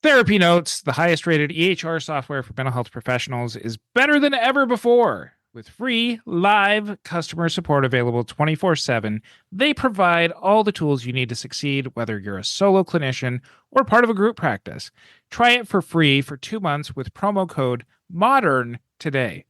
Therapy Notes, the highest rated EHR software for mental health professionals, is better than ever before. With free, live customer support available 24/7, they provide all the tools you need to succeed, whether you're a solo clinician or part of a group practice. Try it for free for 2 months with promo code MODERN today.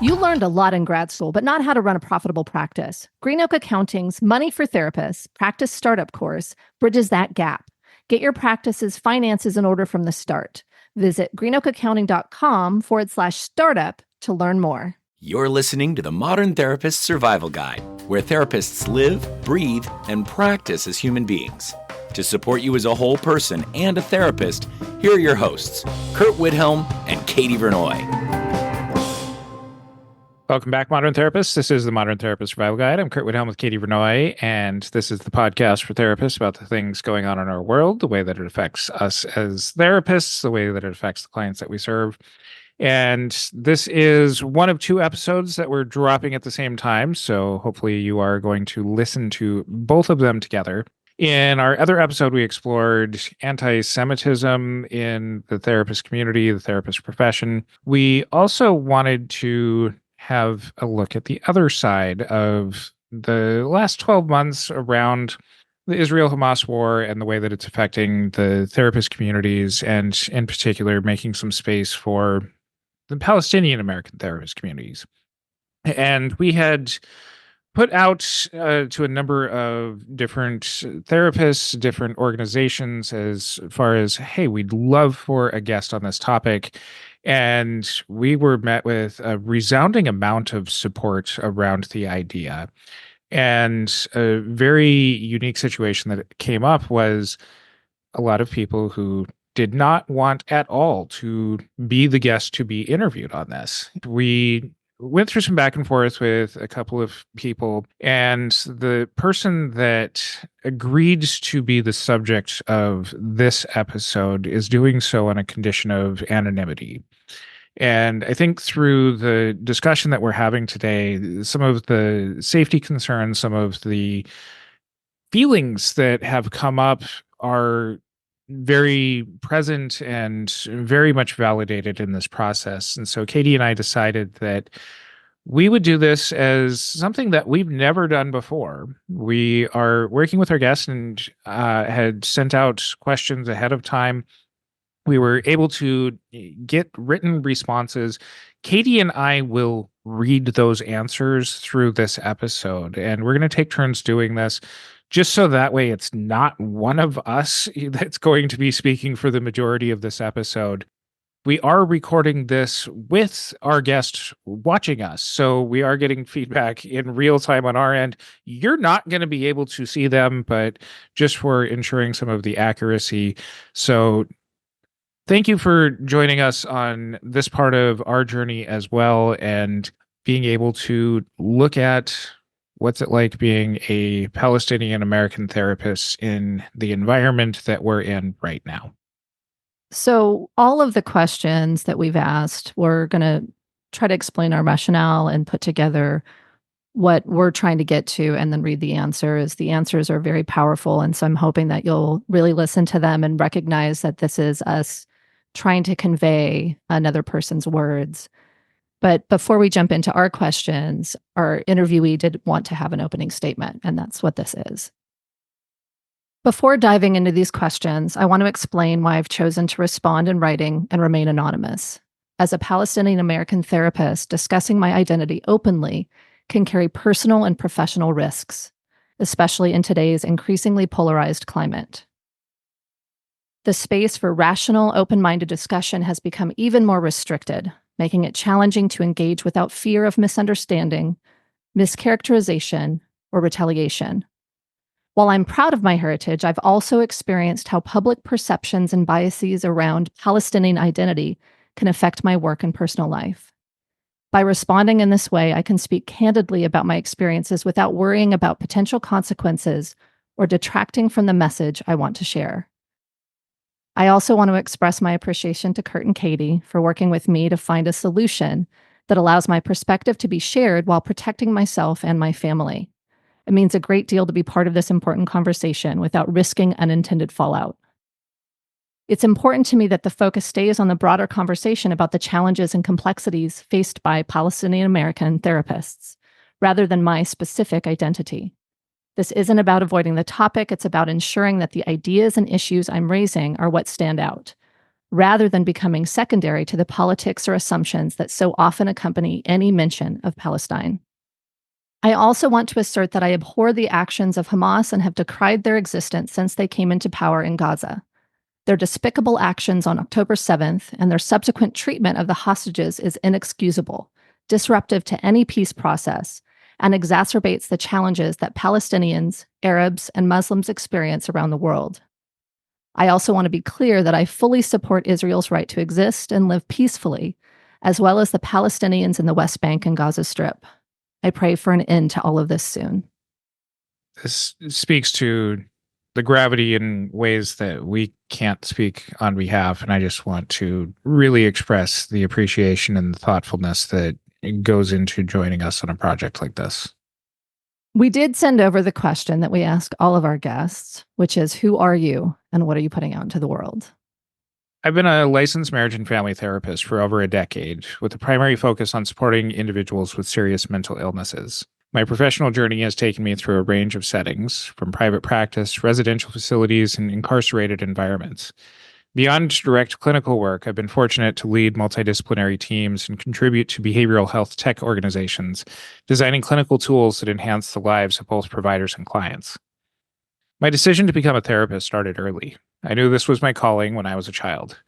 You learned a lot in grad school, but not how to run a profitable practice. Green Oak Accounting's Money for Therapists practice startup course bridges that gap. Get your practice's finances in order from the start. Visit greenoakaccounting.com/startup to learn more. You're listening to the Modern Therapist Survival Guide, where therapists live, breathe, and practice as human beings. To support you as a whole person and a therapist, here are your hosts, Curt Widhelm and Katie Vernoy. Welcome back, Modern Therapists. This is the Modern Therapist Survival Guide. I'm Curt Widhelm with Katie Vernoy, and this is the podcast for therapists about the things going on in our world, the way that it affects us as therapists, the way that it affects the clients that we serve. And this is one of 2 episodes that we're dropping at the same time, so hopefully you are going to listen to both of them together. In our other episode, we explored anti-Semitism in the therapist community, the therapist profession. We also wanted to have a look at the other side of the last 12 months around the Israel-Hamas war and the way that it's affecting the therapist communities, and in particular, making some space for the Palestinian American Therapist communities. And we had put out to a number of different therapists, different organizations, as far as, hey, we'd love for a guest on this topic. And we were met with a resounding amount of support around the idea. And a very unique situation that came up was a lot of people who did not want at all to be the guest to be interviewed on this. We went through some back and forth with a couple of people, and the person that agreed to be the subject of this episode is doing so on a condition of anonymity. And I think through the discussion that we're having today, some of the safety concerns, some of the feelings that have come up are very present and very much validated in this process. And so Katie and I decided that we would do this as something that we've never done before. We are working with our guests and had sent out questions ahead of time. We were able to get written responses. Katie and I will read those answers through this episode, and we're going to take turns doing this, just so that way it's not one of us that's going to be speaking for the majority of this episode. We are recording this with our guest watching us, so we are getting feedback in real time on our end. You're not going to be able to see them, but just for ensuring some of the accuracy. So thank you for joining us on this part of our journey as well, and being able to look at what's it like being a Palestinian American therapist in the environment that we're in right now. So all of the questions that we've asked, we're going to try to explain our rationale and put together what we're trying to get to, and then read the answers. The answers are very powerful, and so I'm hoping that you'll really listen to them and recognize that this is us trying to convey another person's words. But before we jump into our questions, our interviewee did want to have an opening statement, and that's what this is. Before diving into these questions, I want to explain why I've chosen to respond in writing and remain anonymous. As a Palestinian American therapist, discussing my identity openly can carry personal and professional risks, especially in today's increasingly polarized climate. The space for rational, open-minded discussion has become even more restricted, making it challenging to engage without fear of misunderstanding, mischaracterization, or retaliation. While I'm proud of my heritage, I've also experienced how public perceptions and biases around Palestinian identity can affect my work and personal life. By responding in this way, I can speak candidly about my experiences without worrying about potential consequences or detracting from the message I want to share. I also want to express my appreciation to Curt and Katie for working with me to find a solution that allows my perspective to be shared while protecting myself and my family. It means a great deal to be part of this important conversation without risking unintended fallout. It's important to me that the focus stays on the broader conversation about the challenges and complexities faced by Palestinian American therapists, rather than my specific identity. This isn't about avoiding the topic, it's about ensuring that the ideas and issues I'm raising are what stand out, rather than becoming secondary to the politics or assumptions that so often accompany any mention of Palestine. I also want to assert that I abhor the actions of Hamas and have decried their existence since they came into power in Gaza. Their despicable actions on October 7th and their subsequent treatment of the hostages is inexcusable, disruptive to any peace process, and exacerbates the challenges that Palestinians, Arabs, and Muslims experience around the world. I also want to be clear that I fully support Israel's right to exist and live peacefully, as well as the Palestinians in the West Bank and Gaza Strip. I pray for an end to all of this soon. This speaks to the gravity in ways that we can't speak on behalf. And I just want to really express the appreciation and the thoughtfulness that goes into joining us on a project like this. We did send over the question that we ask all of our guests, which is, who are you and what are you putting out into the world? I've been a licensed marriage and family therapist for over a decade, with a primary focus on supporting individuals with serious mental illnesses. My professional journey has taken me through a range of settings, from private practice, residential facilities, and incarcerated environments. Beyond direct clinical work, I've been fortunate to lead multidisciplinary teams and contribute to behavioral health tech organizations, designing clinical tools that enhance the lives of both providers and clients. My decision to become a therapist started early. I knew this was my calling when I was a child.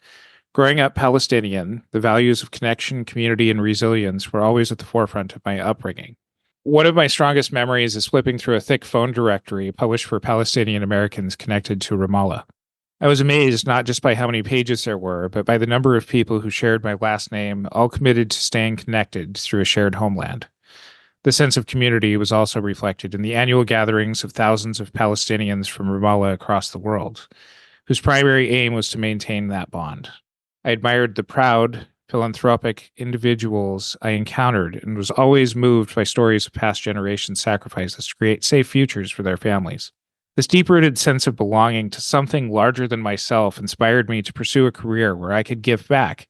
Growing up Palestinian, the values of connection, community, and resilience were always at the forefront of my upbringing. One of my strongest memories is flipping through a thick phone directory published for Palestinian Americans connected to Ramallah. I was amazed not just by how many pages there were, but by the number of people who shared my last name, all committed to staying connected through a shared homeland. The sense of community was also reflected in the annual gatherings of thousands of Palestinians from Ramallah across the world, whose primary aim was to maintain that bond. I admired the proud, philanthropic individuals I encountered and was always moved by stories of past generations' sacrifices to create safe futures for their families. This deep-rooted sense of belonging to something larger than myself inspired me to pursue a career where I could give back,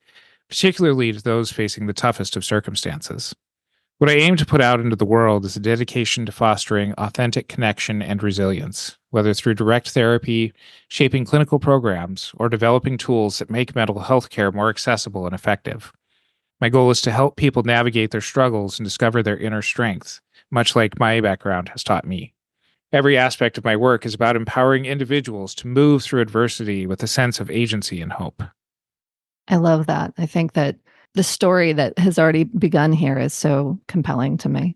particularly to those facing the toughest of circumstances. What I aim to put out into the world is a dedication to fostering authentic connection and resilience, whether through direct therapy, shaping clinical programs, or developing tools that make mental health care more accessible and effective. My goal is to help people navigate their struggles and discover their inner strength, much like my background has taught me. Every aspect of my work is about empowering individuals to move through adversity with a sense of agency and hope. I love that. I think that the story that has already begun here is so compelling to me.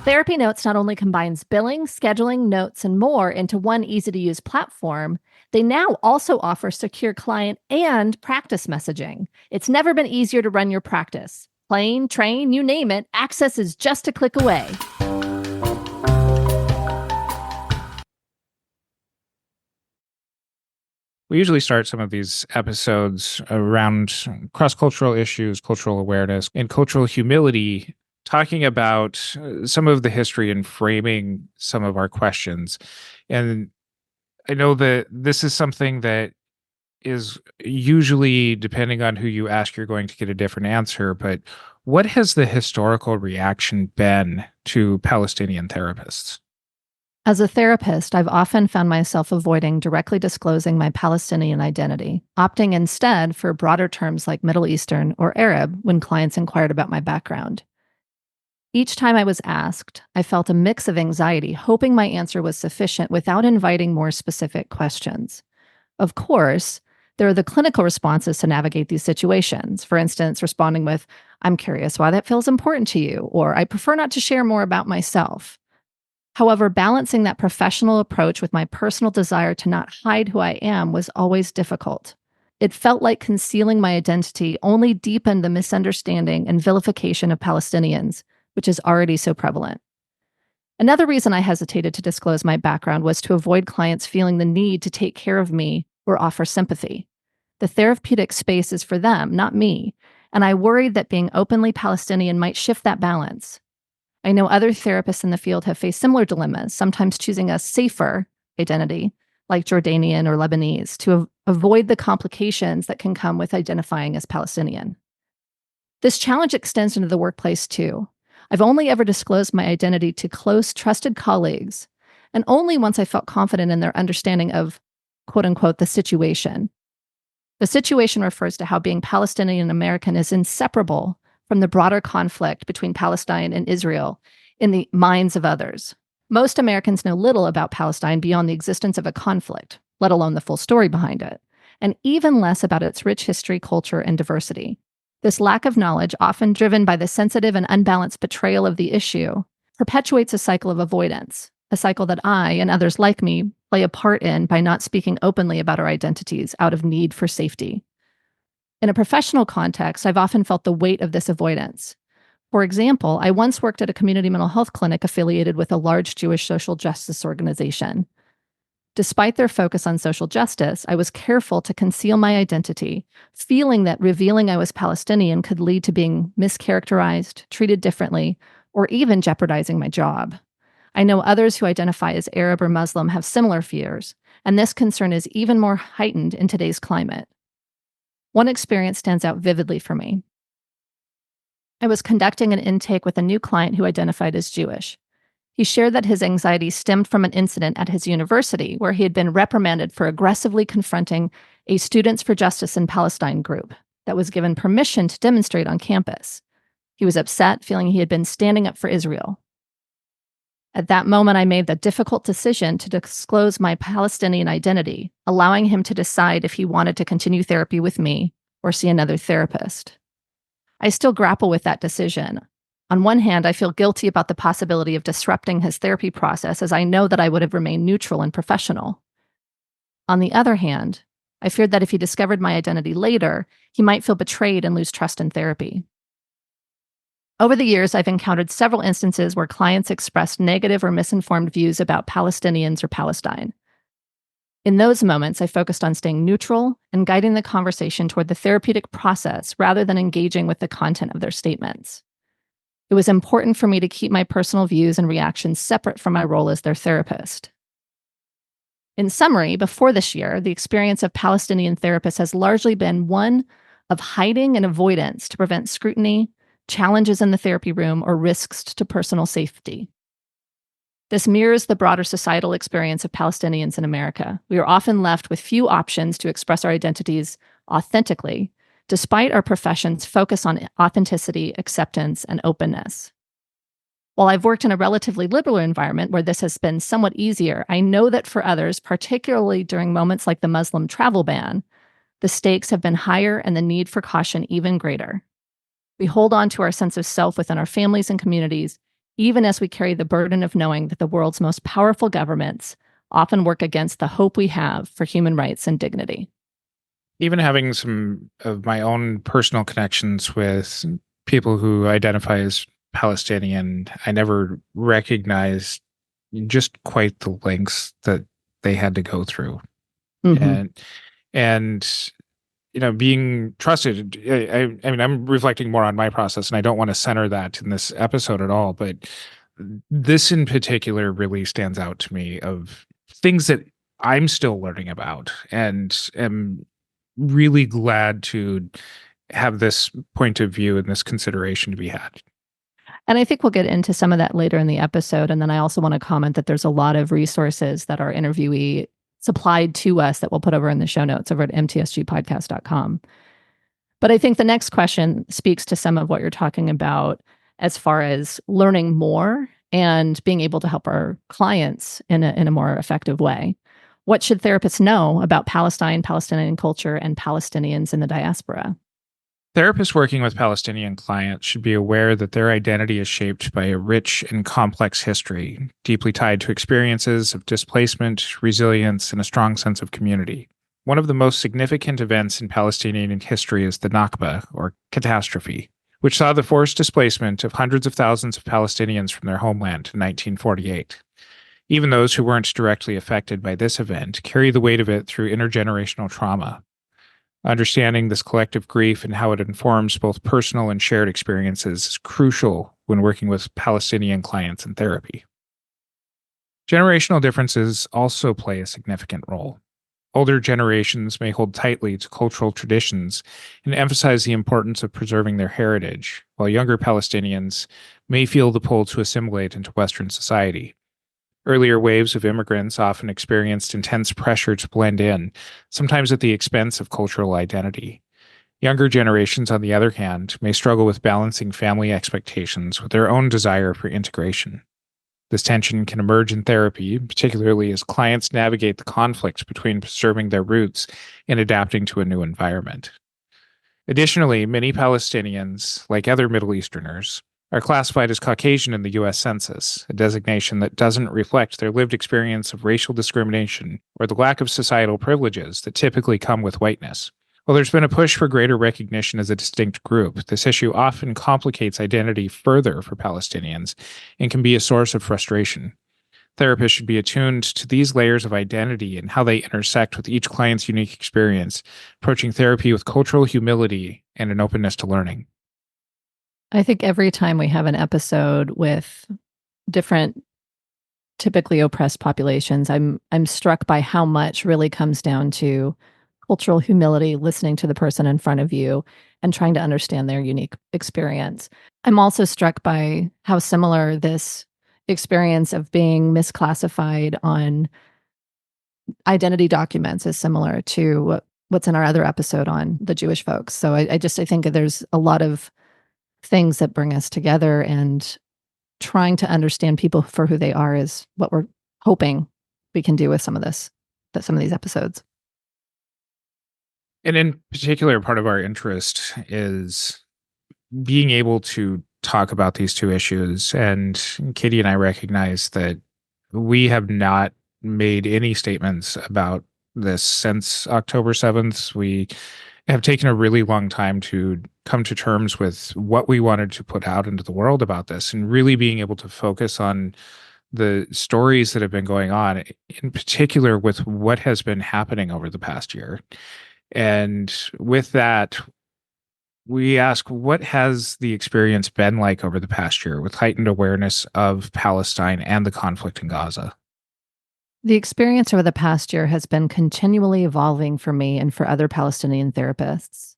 Therapy Notes not only combines billing, scheduling, notes, and more into one easy-to-use platform, they now also offer secure client and practice messaging. It's never been easier to run your practice. Plane, train, you name it, access is just a click away. We usually start some of these episodes around cross-cultural issues, cultural awareness, and cultural humility, talking about some of the history and framing some of our questions. And I know that this is something that is usually, depending on who you ask, you're going to get a different answer. But what has the historical reaction been to Palestinian therapists? As a therapist, I've often found myself avoiding directly disclosing my Palestinian identity, opting instead for broader terms like Middle Eastern or Arab when clients inquired about my background. Each time I was asked, I felt a mix of anxiety, hoping my answer was sufficient without inviting more specific questions. Of course, there are the clinical responses to navigate these situations. For instance, responding with, "I'm curious why that feels important to you," or "I prefer not to share more about myself." However, balancing that professional approach with my personal desire to not hide who I am was always difficult. It felt like concealing my identity only deepened the misunderstanding and vilification of Palestinians, which is already so prevalent. Another reason I hesitated to disclose my background was to avoid clients feeling the need to take care of me or offer sympathy. The therapeutic space is for them, not me, And I worried that being openly Palestinian might shift that balance. I know other therapists in the field have faced similar dilemmas, sometimes choosing a safer identity, like Jordanian or Lebanese, to avoid the complications that can come with identifying as Palestinian. This challenge extends into the workplace too. I've only ever disclosed my identity to close, trusted colleagues, and only once I felt confident in their understanding of, quote unquote, the situation. The situation refers to how being Palestinian American is inseparable from the broader conflict between Palestine and Israel in the minds of others. Most Americans know little about Palestine beyond the existence of a conflict, let alone the full story behind it, and even less about its rich history, culture, and diversity. This lack of knowledge, often driven by the sensitive and unbalanced portrayal of the issue, perpetuates a cycle of avoidance, a cycle that I and others like me play a part in by not speaking openly about our identities out of need for safety. In a professional context, I've often felt the weight of this avoidance. For example, I once worked at a community mental health clinic affiliated with a large Jewish social justice organization. Despite their focus on social justice, I was careful to conceal my identity, feeling that revealing I was Palestinian could lead to being mischaracterized, treated differently, or even jeopardizing my job. I know others who identify as Arab or Muslim have similar fears, and this concern is even more heightened in today's climate. One experience stands out vividly for me. I was conducting an intake with a new client who identified as Jewish. He shared that his anxiety stemmed from an incident at his university where he had been reprimanded for aggressively confronting a Students for Justice in Palestine group that was given permission to demonstrate on campus. He was upset, feeling he had been standing up for Israel. At that moment, I made the difficult decision to disclose my Palestinian identity, allowing him to decide if he wanted to continue therapy with me or see another therapist. I still grapple with that decision. On one hand, I feel guilty about the possibility of disrupting his therapy process, as I know that I would have remained neutral and professional. On the other hand, I feared that if he discovered my identity later, he might feel betrayed and lose trust in therapy. Over the years, I've encountered several instances where clients expressed negative or misinformed views about Palestinians or Palestine. In those moments, I focused on staying neutral and guiding the conversation toward the therapeutic process rather than engaging with the content of their statements. It was important for me to keep my personal views and reactions separate from my role as their therapist. In summary, before this year, the experience of Palestinian therapists has largely been one of hiding and avoidance to prevent scrutiny, challenges in the therapy room, or risks to personal safety. This mirrors the broader societal experience of Palestinians in America. We are often left with few options to express our identities authentically, despite our profession's focus on authenticity, acceptance, and openness. While I've worked in a relatively liberal environment where this has been somewhat easier, I know that for others, particularly during moments like the Muslim travel ban, the stakes have been higher and the need for caution even greater. We hold on to our sense of self within our families and communities, even as we carry the burden of knowing that the world's most powerful governments often work against the hope we have for human rights and dignity. Even having some of my own personal connections with people who identify as Palestinian, I never recognized just quite the lengths that they had to go through. Mm-hmm. And being trusted. I mean, I'm reflecting more on my process, and I don't want to center that in this episode at all, but this in particular really stands out to me of things that I'm still learning about, and am really glad to have this point of view and this consideration to be had. And I think we'll get into some of that later in the episode. And then I also want to comment that there's a lot of resources that our interviewee supplied to us that we'll put over in the show notes over at mtsgpodcast.com. But I think the next question speaks to some of what you're talking about as far as learning more and being able to help our clients in a more effective way. What should therapists know about Palestine, Palestinian culture, and Palestinians in the diaspora? Therapists working with Palestinian clients should be aware that their identity is shaped by a rich and complex history, deeply tied to experiences of displacement, resilience, and a strong sense of community. One of the most significant events in Palestinian history is the Nakba, or catastrophe, which saw the forced displacement of hundreds of thousands of Palestinians from their homeland in 1948. Even those who weren't directly affected by this event carry the weight of it through intergenerational trauma. Understanding this collective grief and how it informs both personal and shared experiences is crucial when working with Palestinian clients in therapy. Generational differences also play a significant role. Older generations may hold tightly to cultural traditions and emphasize the importance of preserving their heritage, while younger Palestinians may feel the pull to assimilate into Western society. Earlier waves of immigrants often experienced intense pressure to blend in, sometimes at the expense of cultural identity. Younger generations, on the other hand, may struggle with balancing family expectations with their own desire for integration. This tension can emerge in therapy, particularly as clients navigate the conflict between preserving their roots and adapting to a new environment. Additionally, many Palestinians, like other Middle Easterners, are classified as Caucasian in the U.S. Census, a designation that doesn't reflect their lived experience of racial discrimination or the lack of societal privileges that typically come with whiteness. While there's been a push for greater recognition as a distinct group, this issue often complicates identity further for Palestinians and can be a source of frustration. Therapists should be attuned to these layers of identity and how they intersect with each client's unique experience, approaching therapy with cultural humility and an openness to learning. I think every time we have an episode with different typically oppressed populations, I'm struck by how much really comes down to cultural humility, listening to the person in front of you and trying to understand their unique experience. I'm also struck by how similar this experience of being misclassified on identity documents is similar to what's in our other episode on the Jewish folks. So I think there's a lot of things that bring us together, and trying to understand people for who they are is what we're hoping we can do with some of these episodes. And in particular, part of our interest is being able to talk about these two issues. And Katie and I recognize that we have not made any statements about this since October 7th. We have taken a really long time to come to terms with what we wanted to put out into the world about this, and really being able to focus on the stories that have been going on, in particular with what has been happening over the past year. And with that, we ask, what has the experience been like over the past year with heightened awareness of Palestine and the conflict in Gaza? The experience over the past year has been continually evolving for me and for other Palestinian therapists.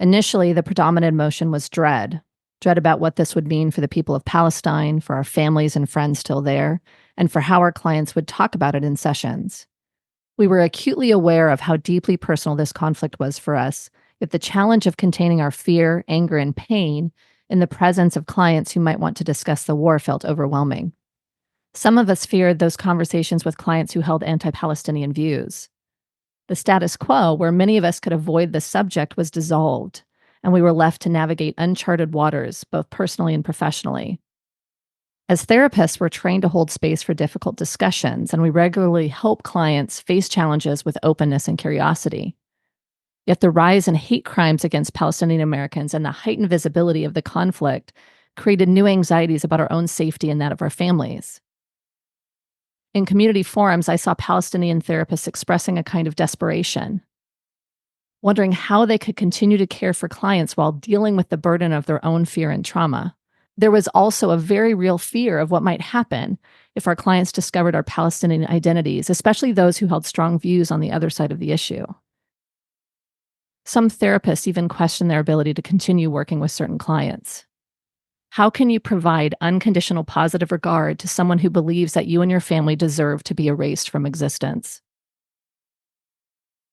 Initially, the predominant emotion was dread about what this would mean for the people of Palestine, for our families and friends still there, and for how our clients would talk about it in sessions. We were acutely aware of how deeply personal this conflict was for us, yet the challenge of containing our fear, anger, and pain in the presence of clients who might want to discuss the war felt overwhelming. Some of us feared those conversations with clients who held anti-Palestinian views. The status quo, where many of us could avoid the subject, was dissolved, and we were left to navigate uncharted waters, both personally and professionally. As therapists, we're trained to hold space for difficult discussions, and we regularly help clients face challenges with openness and curiosity. Yet the rise in hate crimes against Palestinian Americans and the heightened visibility of the conflict created new anxieties about our own safety and that of our families. In community forums, I saw Palestinian therapists expressing a kind of desperation, wondering how they could continue to care for clients while dealing with the burden of their own fear and trauma. There was also a very real fear of what might happen if our clients discovered our Palestinian identities, especially those who held strong views on the other side of the issue. Some therapists even questioned their ability to continue working with certain clients. How can you provide unconditional positive regard to someone who believes that you and your family deserve to be erased from existence?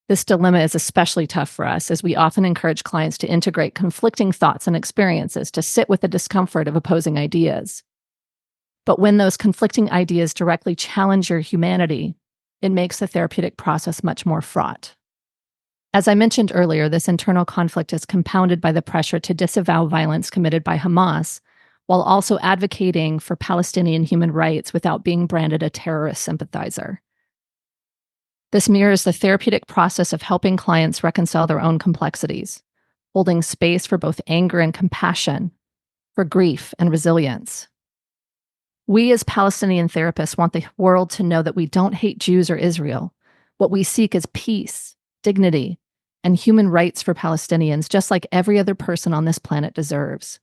This dilemma is especially tough for us, as we often encourage clients to integrate conflicting thoughts and experiences, to sit with the discomfort of opposing ideas. But when those conflicting ideas directly challenge your humanity, it makes the therapeutic process much more fraught. As I mentioned earlier, this internal conflict is compounded by the pressure to disavow violence committed by Hamas, while also advocating for Palestinian human rights without being branded a terrorist sympathizer. This mirrors the therapeutic process of helping clients reconcile their own complexities, holding space for both anger and compassion, for grief and resilience. We as Palestinian therapists want the world to know that we don't hate Jews or Israel. What we seek is peace, dignity, and human rights for Palestinians, just like every other person on this planet deserves.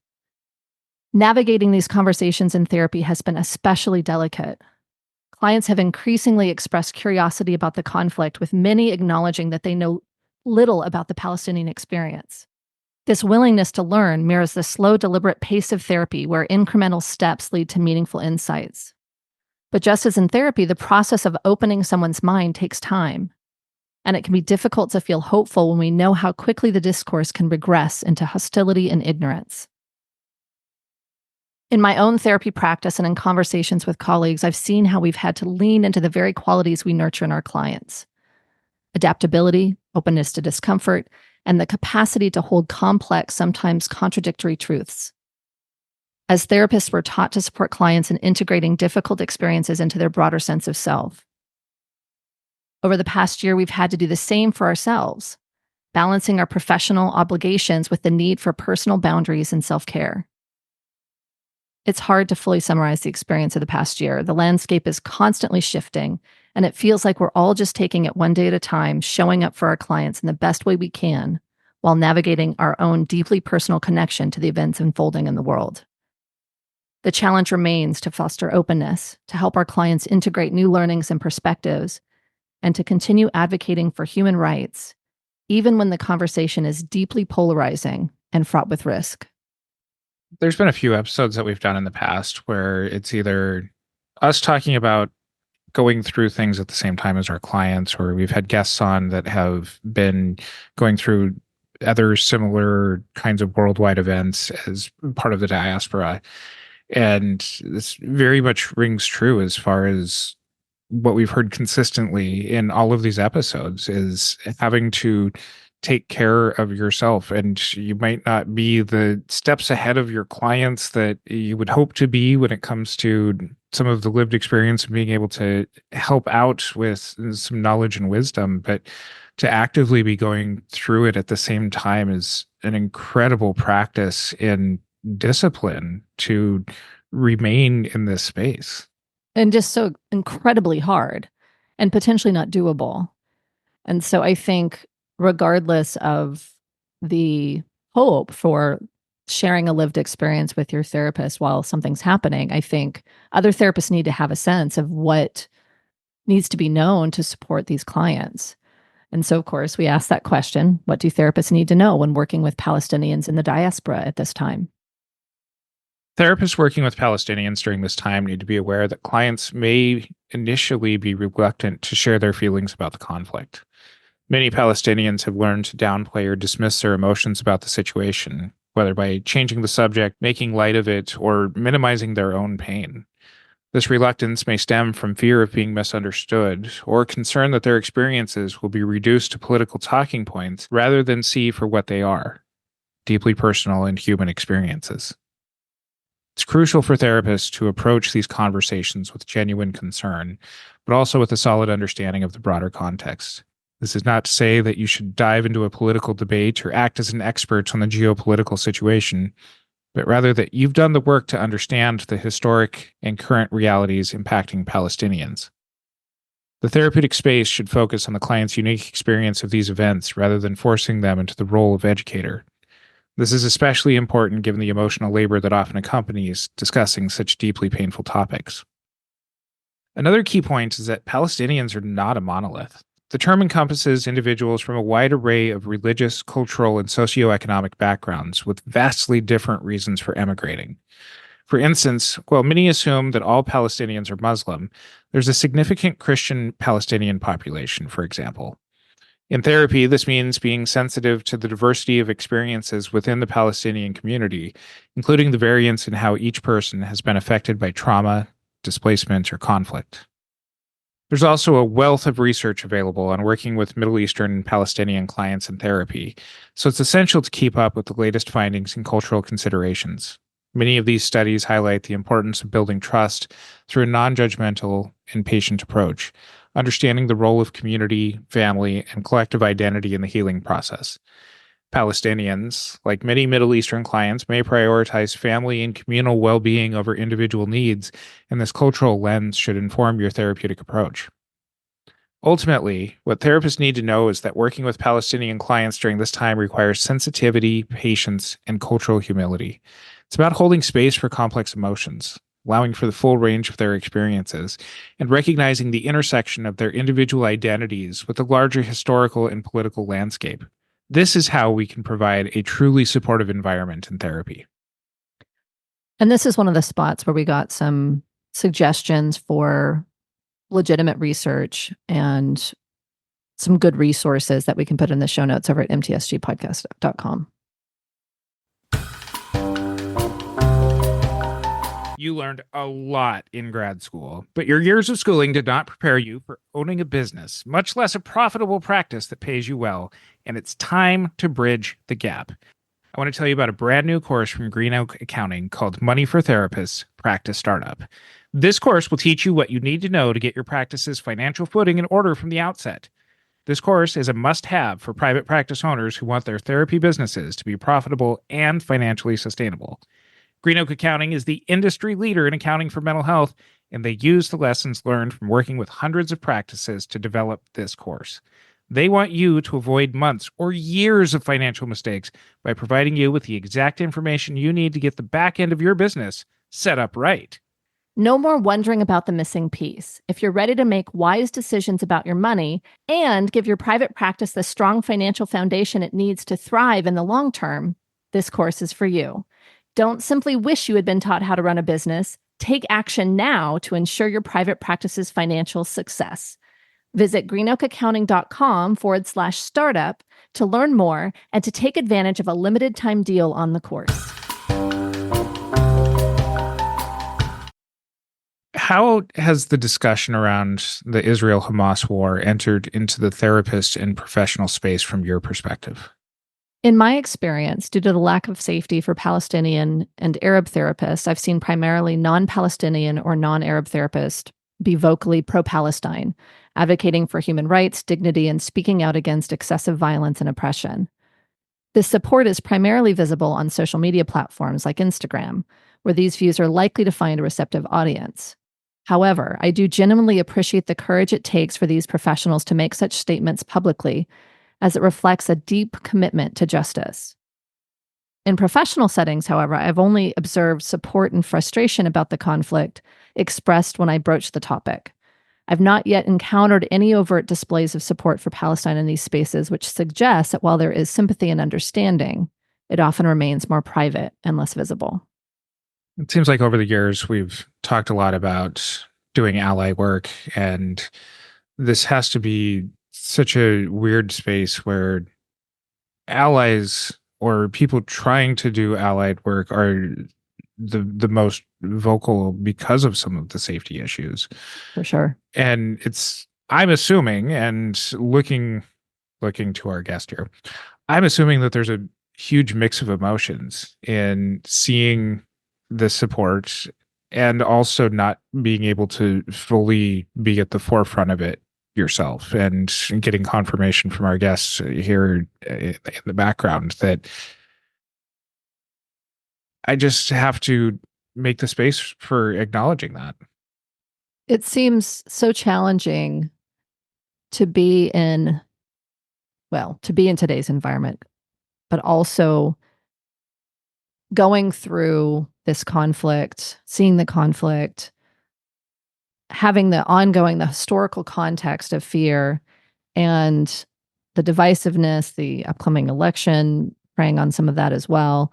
Navigating these conversations in therapy has been especially delicate. Clients have increasingly expressed curiosity about the conflict, with many acknowledging that they know little about the Palestinian experience. This willingness to learn mirrors the slow, deliberate pace of therapy, where incremental steps lead to meaningful insights. But just as in therapy, the process of opening someone's mind takes time, and it can be difficult to feel hopeful when we know how quickly the discourse can regress into hostility and ignorance. In my own therapy practice and in conversations with colleagues, I've seen how we've had to lean into the very qualities we nurture in our clients: adaptability, openness to discomfort, and the capacity to hold complex, sometimes contradictory truths. As therapists, we're taught to support clients in integrating difficult experiences into their broader sense of self. Over the past year, we've had to do the same for ourselves, balancing our professional obligations with the need for personal boundaries and self-care. It's hard to fully summarize the experience of the past year. The landscape is constantly shifting, and it feels like we're all just taking it one day at a time, showing up for our clients in the best way we can, while navigating our own deeply personal connection to the events unfolding in the world. The challenge remains to foster openness, to help our clients integrate new learnings and perspectives, and to continue advocating for human rights, even when the conversation is deeply polarizing and fraught with risk. There's been a few episodes that we've done in the past where it's either us talking about going through things at the same time as our clients, or we've had guests on that have been going through other similar kinds of worldwide events as part of the diaspora. And this very much rings true as far as what we've heard consistently in all of these episodes is having to take care of yourself. And you might not be the steps ahead of your clients that you would hope to be when it comes to some of the lived experience and being able to help out with some knowledge and wisdom, but to actively be going through it at the same time is an incredible practice in discipline to remain in this space. And just so incredibly hard and potentially not doable. And so I think, regardless of the hope for sharing a lived experience with your therapist while something's happening, I think other therapists need to have a sense of what needs to be known to support these clients. And so, of course, we ask that question: what do therapists need to know when working with Palestinians in the diaspora at this time? Therapists working with Palestinians during this time need to be aware that clients may initially be reluctant to share their feelings about the conflict. Many Palestinians have learned to downplay or dismiss their emotions about the situation, whether by changing the subject, making light of it, or minimizing their own pain. This reluctance may stem from fear of being misunderstood or concern that their experiences will be reduced to political talking points rather than see for what they are: deeply personal and human experiences. It's crucial for therapists to approach these conversations with genuine concern, but also with a solid understanding of the broader context. This is not to say that you should dive into a political debate or act as an expert on the geopolitical situation, but rather that you've done the work to understand the historic and current realities impacting Palestinians. The therapeutic space should focus on the client's unique experience of these events rather than forcing them into the role of educator. This is especially important given the emotional labor that often accompanies discussing such deeply painful topics. Another key point is that Palestinians are not a monolith. The term encompasses individuals from a wide array of religious, cultural, and socioeconomic backgrounds with vastly different reasons for emigrating. For instance, while many assume that all Palestinians are Muslim, there's a significant Christian Palestinian population, for example. In therapy, this means being sensitive to the diversity of experiences within the Palestinian community, including the variance in how each person has been affected by trauma, displacement, or conflict. There's also a wealth of research available on working with Middle Eastern and Palestinian clients in therapy, so it's essential to keep up with the latest findings and cultural considerations. Many of these studies highlight the importance of building trust through a non-judgmental and patient approach, understanding the role of community, family, and collective identity in the healing process. Palestinians, like many Middle Eastern clients, may prioritize family and communal well-being over individual needs, and this cultural lens should inform your therapeutic approach. Ultimately, what therapists need to know is that working with Palestinian clients during this time requires sensitivity, patience, and cultural humility. It's about holding space for complex emotions, allowing for the full range of their experiences, and recognizing the intersection of their individual identities with the larger historical and political landscape. This is how we can provide a truly supportive environment in therapy. And this is one of the spots where we got some suggestions for legitimate research and some good resources that we can put in the show notes over at mtsgpodcast.com. You learned a lot in grad school, but your years of schooling did not prepare you for owning a business, much less a profitable practice that pays you well, and it's time to bridge the gap. I want to tell you about a brand new course from Green Oak Accounting called Money for Therapists Practice Startup. This course will teach you what you need to know to get your practice's financial footing in order from the outset. This course is a must-have for private practice owners who want their therapy businesses to be profitable and financially sustainable. Green Oak Accounting is the industry leader in accounting for mental health, and they use the lessons learned from working with hundreds of practices to develop this course. They want you to avoid months or years of financial mistakes by providing you with the exact information you need to get the back end of your business set up right. No more wondering about the missing piece. If you're ready to make wise decisions about your money and give your private practice the strong financial foundation it needs to thrive in the long term, this course is for you. Don't simply wish you had been taught how to run a business. Take action now to ensure your private practice's financial success. Visit greenoakaccounting.com/startup to learn more and to take advantage of a limited time deal on the course. How has the discussion around the Israel-Hamas war entered into the therapist and professional space from your perspective? In my experience, due to the lack of safety for Palestinian and Arab therapists, I've seen primarily non-Palestinian or non-Arab therapists be vocally pro-Palestine, advocating for human rights, dignity, and speaking out against excessive violence and oppression. This support is primarily visible on social media platforms like Instagram, where these views are likely to find a receptive audience. However, I do genuinely appreciate the courage it takes for these professionals to make such statements publicly, as it reflects a deep commitment to justice. In professional settings, however, I've only observed support and frustration about the conflict expressed when I broach the topic. I've not yet encountered any overt displays of support for Palestine in these spaces, which suggests that while there is sympathy and understanding, it often remains more private and less visible. It seems like over the years, we've talked a lot about doing ally work, and this has to be such a weird space where allies or people trying to do allied work are the most vocal because of some of the safety issues. For sure. And I'm assuming, and looking to our guest here, I'm assuming that there's a huge mix of emotions in seeing the support and also not being able to fully be at the forefront of it yourself, and getting confirmation from our guests here in the background that I just have to make the space for acknowledging that. It seems so challenging to be in today's environment, but also going through this conflict, seeing the conflict, having the historical context of fear and the divisiveness, the upcoming election, preying on some of that as well,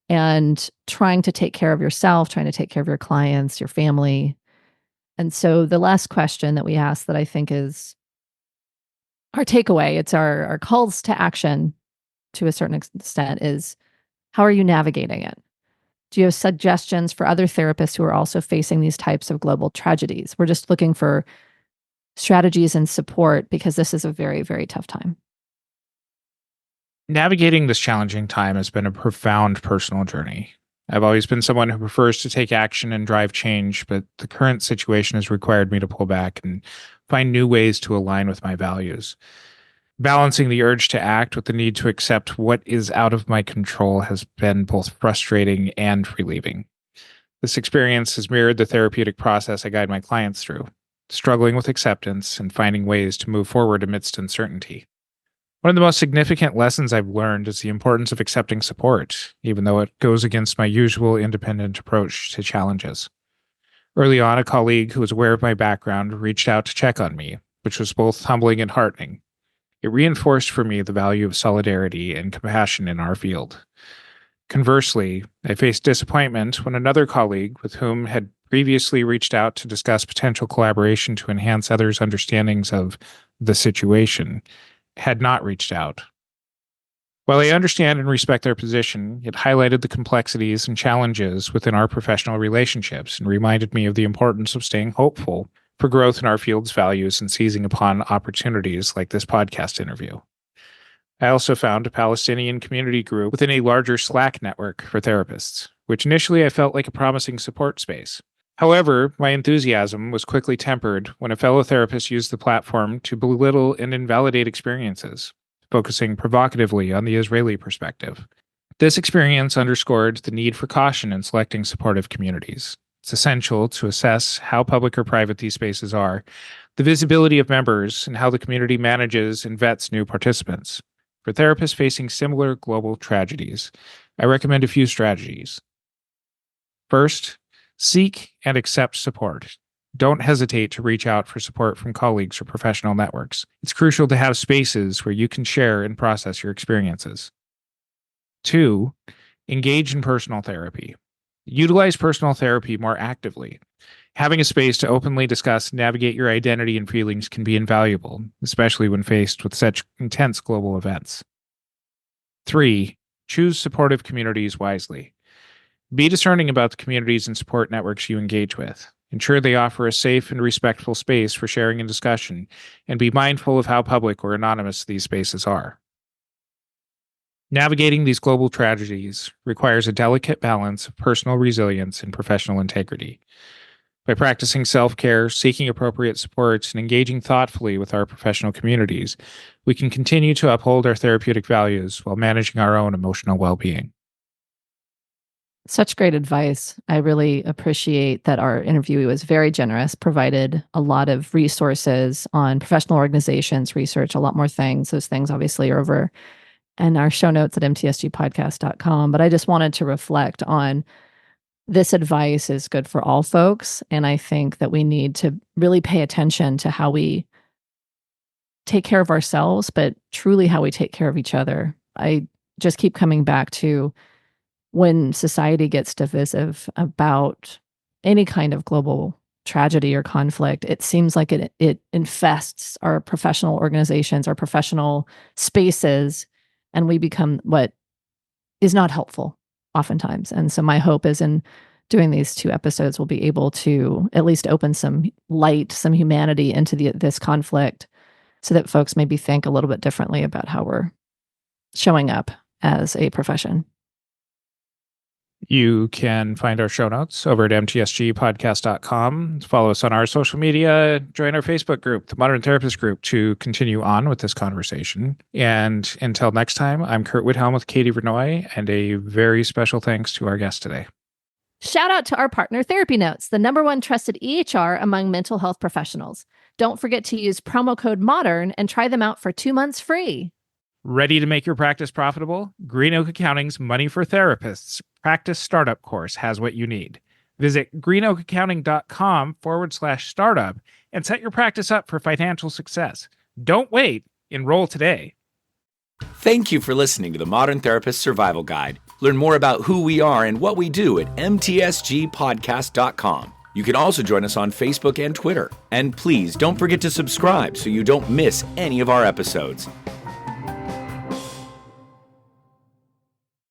and trying to take care of yourself, trying to take care of your clients, your family. And so the last question that we ask that I think is our takeaway, it's our calls to action to a certain extent, is how are you navigating it? Do you have suggestions for other therapists who are also facing these types of global tragedies? We're just looking for strategies and support because this is a very, very tough time. Navigating this challenging time has been a profound personal journey. I've always been someone who prefers to take action and drive change, but the current situation has required me to pull back and find new ways to align with my values. Balancing the urge to act with the need to accept what is out of my control has been both frustrating and relieving. This experience has mirrored the therapeutic process I guide my clients through. struggling with acceptance, and finding ways to move forward amidst uncertainty. One of the most significant lessons I've learned is the importance of accepting support, even though it goes against my usual independent approach to challenges. Early on, a colleague who was aware of my background reached out to check on me, which was both humbling and heartening. It reinforced for me the value of solidarity and compassion in our field. Conversely, I faced disappointment when another colleague with whom had previously reached out to discuss potential collaboration to enhance others' understandings of the situation had not reached out. While I understand and respect their position, it highlighted the complexities and challenges within our professional relationships and reminded me of the importance of staying hopeful for growth in our field's values and seizing upon opportunities like this podcast interview. I also found a Palestinian community group within a larger Slack network for therapists, which initially I felt like a promising support space. However, my enthusiasm was quickly tempered when a fellow therapist used the platform to belittle and invalidate experiences, focusing provocatively on the Israeli perspective. This experience underscored the need for caution in selecting supportive communities. It's essential to assess how public or private these spaces are, the visibility of members, and how the community manages and vets new participants. For therapists facing similar global tragedies, I recommend a few strategies. First, seek and accept support. Don't hesitate to reach out for support from colleagues or professional networks. It's crucial to have spaces where you can share and process your experiences. 2, engage in personal therapy. Utilize personal therapy more actively. Having a space to openly discuss and navigate your identity and feelings can be invaluable, especially when faced with such intense global events. 3, choose supportive communities wisely. Be discerning about the communities and support networks you engage with. Ensure they offer a safe and respectful space for sharing and discussion, and be mindful of how public or anonymous these spaces are. Navigating these global tragedies requires a delicate balance of personal resilience and professional integrity. By practicing self-care, seeking appropriate supports, and engaging thoughtfully with our professional communities, we can continue to uphold our therapeutic values while managing our own emotional well-being. Such great advice. I really appreciate that our interviewee was very generous, provided a lot of resources on professional organizations, research, a lot more things. Those things obviously are over in our show notes at mtsgpodcast.com. But I just wanted to reflect on this advice is good for all folks. And I think that we need to really pay attention to how we take care of ourselves, but truly how we take care of each other. I just keep coming back to when society gets divisive about any kind of global tragedy or conflict, it seems like it infests our professional organizations, our professional spaces, and we become what is not helpful oftentimes. And so my hope is in doing these 2 episodes, we'll be able to at least open some light, some humanity into this conflict so that folks maybe think a little bit differently about how we're showing up as a profession. You can find our show notes over at mtsgpodcast.com. Follow us on our social media. Join our Facebook group, the Modern Therapist Group, to continue on with this conversation. And until next time, I'm Curt Widhelm with Katie Vernoy, and a very special thanks to our guest today. Shout out to our partner, Therapy Notes, the #1 trusted EHR among mental health professionals. Don't forget to use promo code MODERN and try them out for 2 months free. Ready to make your practice profitable? Green Oak Accounting's Money for Therapists Practice Startup course has what you need. Visit greenoakaccounting.com/startup and set your practice up for financial success. Don't wait. Enroll today. Thank you for listening to the Modern Therapist Survival Guide. Learn more about who we are and what we do at mtsgpodcast.com. You can also join us on Facebook and Twitter. And please don't forget to subscribe so you don't miss any of our episodes.